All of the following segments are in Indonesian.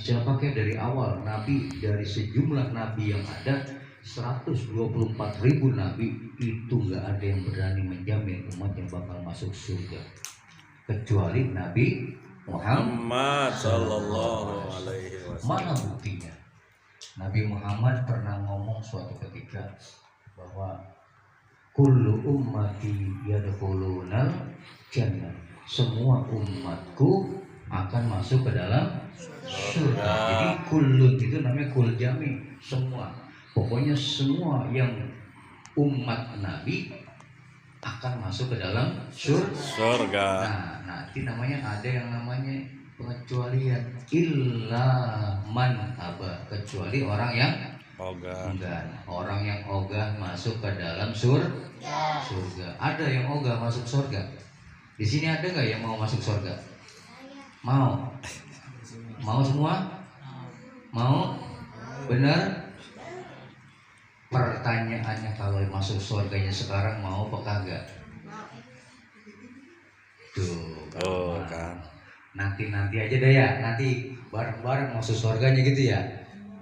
Saya pakai dari awal Nabi, dari sejumlah Nabi yang ada 124.000 Nabi, itu nggak ada yang berani menjamin umat yang bakal masuk surga kecuali Nabi Muhammad Sallallahu Alaihi Wasallam. Mana buktinya? Nabi Muhammad pernah ngomong suatu ketika bahwa kullu ummati yadkhulunal jannah, semua umatku akan masuk ke dalam surga. Jadi kulun itu namanya kul jami, semua. Pokoknya semua yang umat Nabi akan masuk ke dalam surga. Nah, nanti namanya ada yang namanya pengecualian, illa man aba, kecuali orang yang enggan. Orang yang ogah masuk ke dalam surga. Ada yang ogah masuk surga. Di sini ada nggak yang mau masuk surga? Mau? Mau semua? Mau? Benar? Pertanyaannya, kalau masuk surganya sekarang mau apa kagak? Tuh kan. Nanti aja deh ya. Nanti bareng-bareng masuk surganya gitu ya.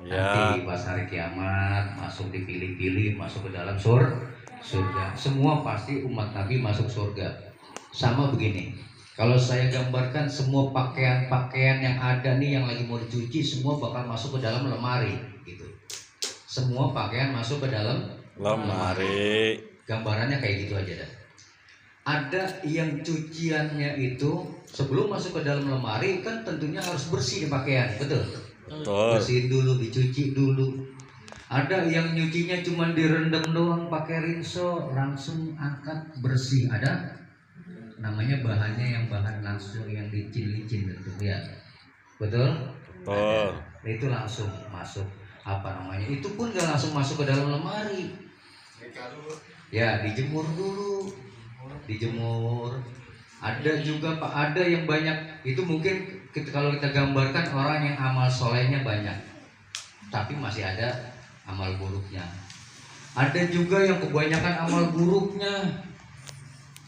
Nanti pas hari kiamat masuk dipilih-pilih masuk ke dalam surga. Semua pasti umat Nabi masuk surga. Sama begini. Kalau saya gambarkan semua pakaian-pakaian yang ada nih yang lagi mau dicuci semua bakal masuk ke dalam lemari gitu. Semua pakaian masuk ke dalam lemari. Gambarannya kayak gitu aja dah. Ada yang cuciannya itu sebelum masuk ke dalam lemari kan tentunya harus bersih pakaian, betul? Bersihin dulu, dicuci dulu. Ada yang nyucinya cuma direndam doang pakai rinso, langsung angkat bersih. Ada namanya bahannya yang bahan langsung yang licin gitu ya, betul? Itu langsung masuk itu pun gak langsung masuk ke dalam lemari ya, dijemur dulu, ada juga Pak, ada yang banyak itu mungkin kalau kita gambarkan orang yang amal solehnya banyak tapi masih ada amal buruknya. Ada juga yang kebanyakan amal buruknya.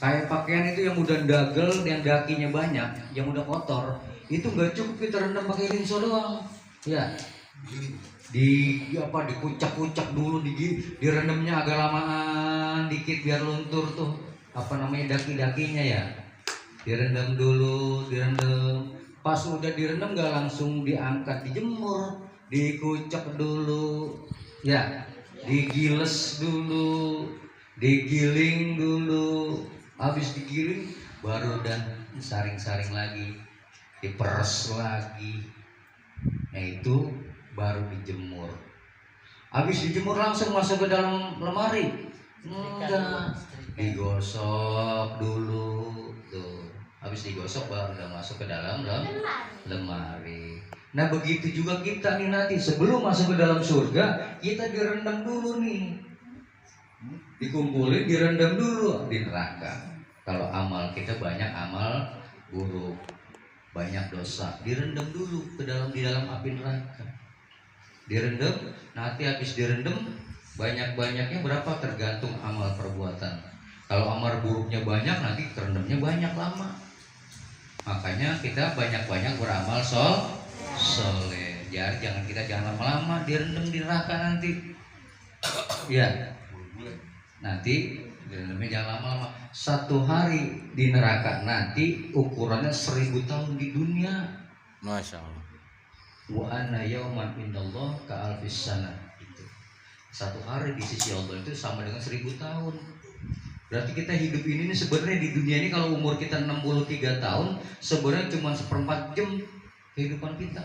Kayak pakaian itu yang udah dagel, yang dakinya banyak, yang udah kotor, itu nggak cukup kita rendam pakai rinso doang, ya. Dikucak-kucak dulu, direndamnya agak lamaan dikit biar luntur tuh, daki-dakinya ya. Direndam dulu, pas udah direndam nggak langsung diangkat, dijemur, dikucak dulu, ya, digiles dulu, digiling dulu. Habis digiling baru dan saring-saring lagi, diperes lagi. Nah itu baru dijemur. Habis dijemur langsung masuk ke dalam lemari? Enggak, digosok dulu tuh. Habis digosok baru udah masuk ke dalam lemari. Nah begitu juga kita nih nanti sebelum masuk ke dalam surga kita direndam dulu nih. Dikumpulin, direndam dulu di neraka. Kalau amal kita banyak amal buruk, banyak dosa, direndam dulu di dalam api neraka. Direndam, nanti habis direndam banyak-banyaknya berapa tergantung amal perbuatan. Kalau amal buruknya banyak nanti kerendamnya banyak lama. Makanya kita banyak-banyak beramal soleh. Jangan lama-lama direndam di neraka nanti. Ya. Nanti direndamnya jangan lama-lama. 1 hari di neraka nanti ukurannya 1000 tahun di dunia. Masya Allah. Wa anna yauman indallah ka'alfis sana. Itu 1 hari di sisi Allah itu sama dengan 1000 tahun. Berarti kita hidup ini sebenarnya di dunia ini kalau umur kita 63 tahun sebenarnya cuma 1/4 jam kehidupan kita.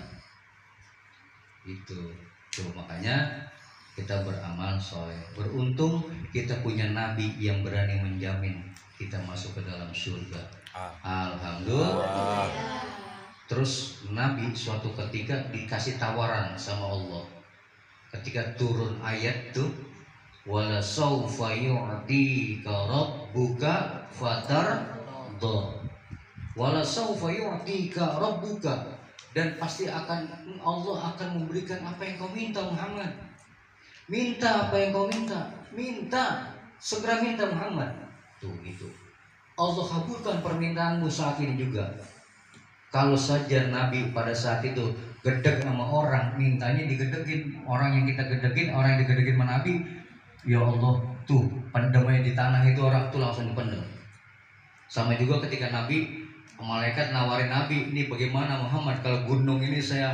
Itu. Tuh makanya kita beramal soleh. Beruntung kita punya nabi yang berani menjamin kita masuk ke dalam surga. Alhamdulillah. Terus nabi suatu ketika dikasih tawaran sama Allah. Ketika turun ayat tuh, wala saufa yu'tika rabbuka fatarda. Wala saufa yu'tika rabbuka, dan pasti Allah akan memberikan apa yang kau minta Muhammad. Minta apa yang kau minta, segera minta Muhammad. Tuh gitu. Allah kabulkan permintaanmu saat ini juga. Kalau saja Nabi pada saat itu gedek sama orang, mintanya digedegin. Orang yang kita gedegin, orang yang digedegin sama Nabi, ya Allah, tuh pendemnya di tanah itu orang tuh langsung dipendem. Sama juga ketika Nabi, malaikat nawarin Nabi, ini bagaimana Muhammad kalau gunung ini saya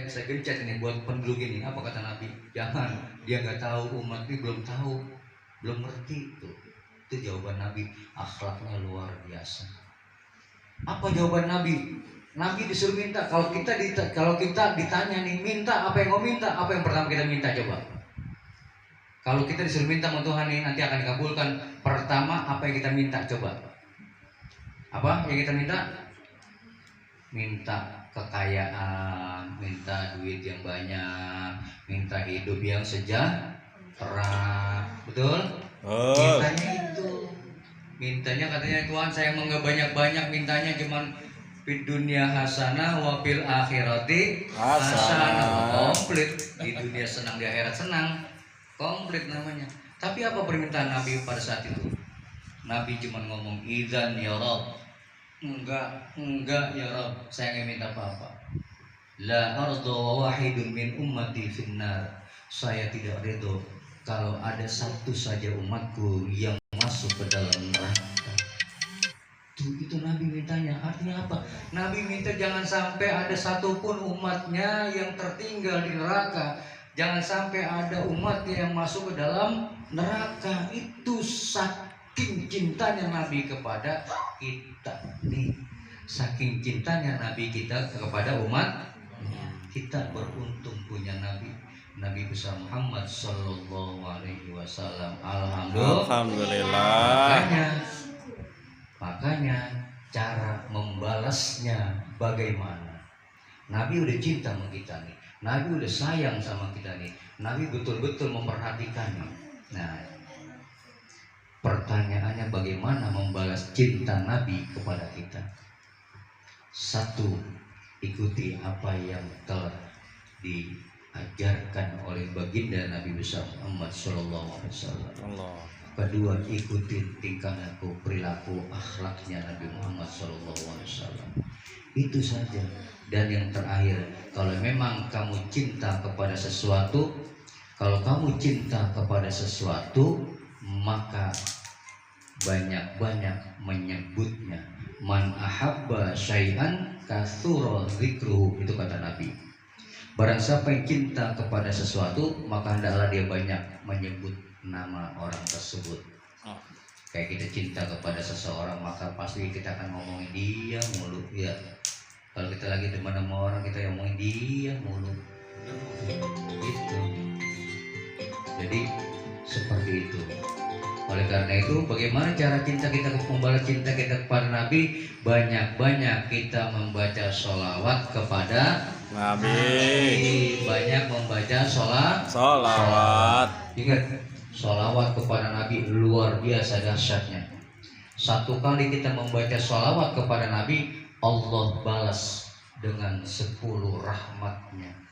gencet ini buat penduduk ini. Apa kata Nabi? Jangan, dia nggak tahu, umat ini belum tahu, belum ngerti. Itu jawaban Nabi, akhlaknya luar biasa. Apa jawaban Nabi? Nabi disuruh minta. Kalau kita ditanya nih, minta apa yang mau minta? Apa yang pertama kita minta coba? Kalau kita disuruh minta sama Tuhan nih, nanti akan dikabulkan. Pertama apa yang kita minta coba? Apa yang kita minta? Minta kekayaan, minta duit yang banyak, minta hidup yang sejahtera. Betul? Mintanya itu. Mintanya katanya Tuhan, saya mau nggak banyak-banyak, mintanya cuman di dunia hasanah wa fil akhirati hasanah. Komplit. Di dunia senang, di akhirat senang. Komplit namanya. Tapi apa permintaan Nabi pada saat itu? Nabi cuma ngomong idzan ya Rabb. Enggak ya Rabb, saya nggak minta apa-apa. La ardu wahidun min ummati finnar. Saya tidak ridho kalau ada satu saja umatku yang masuk ke dalam neraka. Itu Nabi mintanya. Artinya apa? Nabi minta jangan sampai ada satupun umatnya yang tertinggal di neraka. Jangan sampai ada umatnya yang masuk ke dalam neraka. Itu saking cintanya Nabi kepada kita nih. Saking cintanya Nabi kita kepada umat, kita beruntung punya Nabi. Nabi besar Muhammad Sallallahu Alaihi Wasallam. Alhamdulillah. Makanya cara membalasnya bagaimana? Nabi udah cinta sama kita nih. Nabi udah sayang sama kita nih. Nabi betul-betul memperhatikan nih. Nah, pertanyaannya bagaimana membalas cinta Nabi kepada kita? Satu, ikuti apa yang telah diajarkan oleh baginda Nabi besar Muhammad Sallallahu Alaihi Wasallam. Kedua, ikuti tingkah laku, perilaku, akhlaknya Nabi Muhammad Sallallahu Alaihi Wasallam. Itu saja. Dan yang terakhir, kalau memang kamu cinta kepada sesuatu, maka banyak-banyak menyebutnya. Man ahabba syai'an katsura dzikruhu, itu kata Nabi. Barang siapa yang cinta kepada sesuatu, maka hendaklah dia banyak menyebut nama orang tersebut. Kayak kita cinta kepada seseorang, maka pasti kita akan ngomongin dia mulu ya. Kalau kita lagi demen sama orang, kita ngomongin dia mulu gitu. Jadi seperti itu. Oleh karena itu, bagaimana cara membalas cinta kita kepada Nabi? Banyak-banyak kita membaca sholawat kepada Nabi. Banyak membaca sholawat. Ingat, sholawat kepada Nabi luar biasa dahsyatnya. Satu kali kita membaca sholawat kepada Nabi, Allah balas dengan 10 rahmatnya.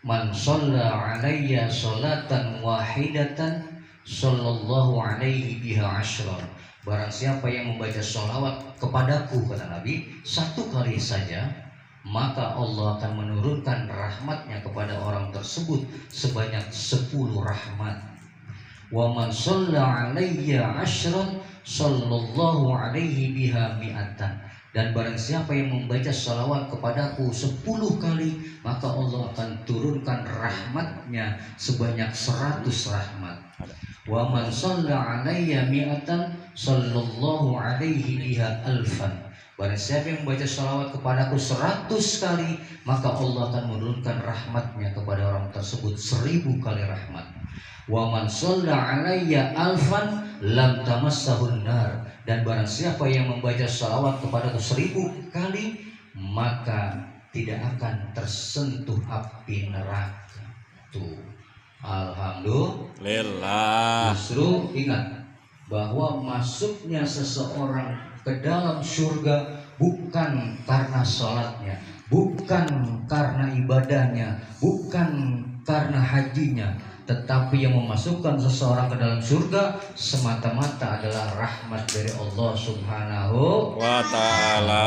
Man shalla alayya sholatan wahidatan sallallahu alaihi biha asyran. Barang siapa yang membaca sholawat kepadaku, kata Nabi, satu kali saja, maka Allah akan menurunkan rahmatnya kepada orang tersebut sebanyak 10 rahmat. Wa man shalla alayya asyran sallallahu alaihi biha mi'atan. Dan barang siapa yang membaca salawat kepadaku 10 kali, maka Allah akan turunkan rahmatnya sebanyak 100 rahmat. Wa man shalla alayya mi'atan sallallahu alaihi biha alfan. Barang siapa yang membaca salawat kepadaku 100 kali, maka Allah akan menurunkan rahmatnya kepada orang tersebut 1000 kali rahmat. Wa man shalla alayya alfan lam tamassahun nar. Dan barang siapa yang membaca salawat kepadaku 1000 kali, maka tidak akan tersentuh api neraka. Tuh, alhamdulillah. Justru ingat bahwa masuknya seseorang ke dalam surga bukan karena sholatnya, bukan karena ibadahnya, bukan karena hajinya, tetapi yang memasukkan seseorang ke dalam surga semata-mata adalah rahmat dari Allah Subhanahu wa ta'ala.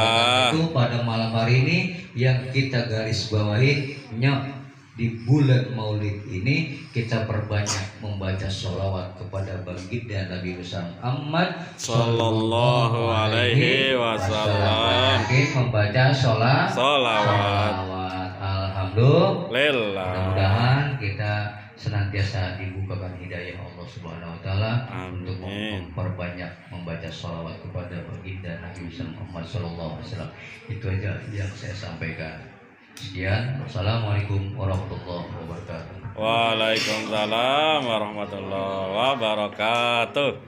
Itu pada malam hari ini yang kita garis bawahi, di bulan Maulid ini kita perbanyak membaca sholawat kepada baginda Nabi Muhammad Sallallahu alaihi wasallam. Membaca Sholawat. Alhamdulillah. Mudah-mudahan kita senantiasa dibukakan hidayah Allah Subhanahu wa taala untuk memperbanyak membaca sholawat kepada baginda Nabi Muhammad sallallahu alaihi wasallam. Itu aja yang saya sampaikan. Sekian, wassalamualaikum warahmatullahi wabarakatuh. Waalaikumsalam warahmatullahi wabarakatuh.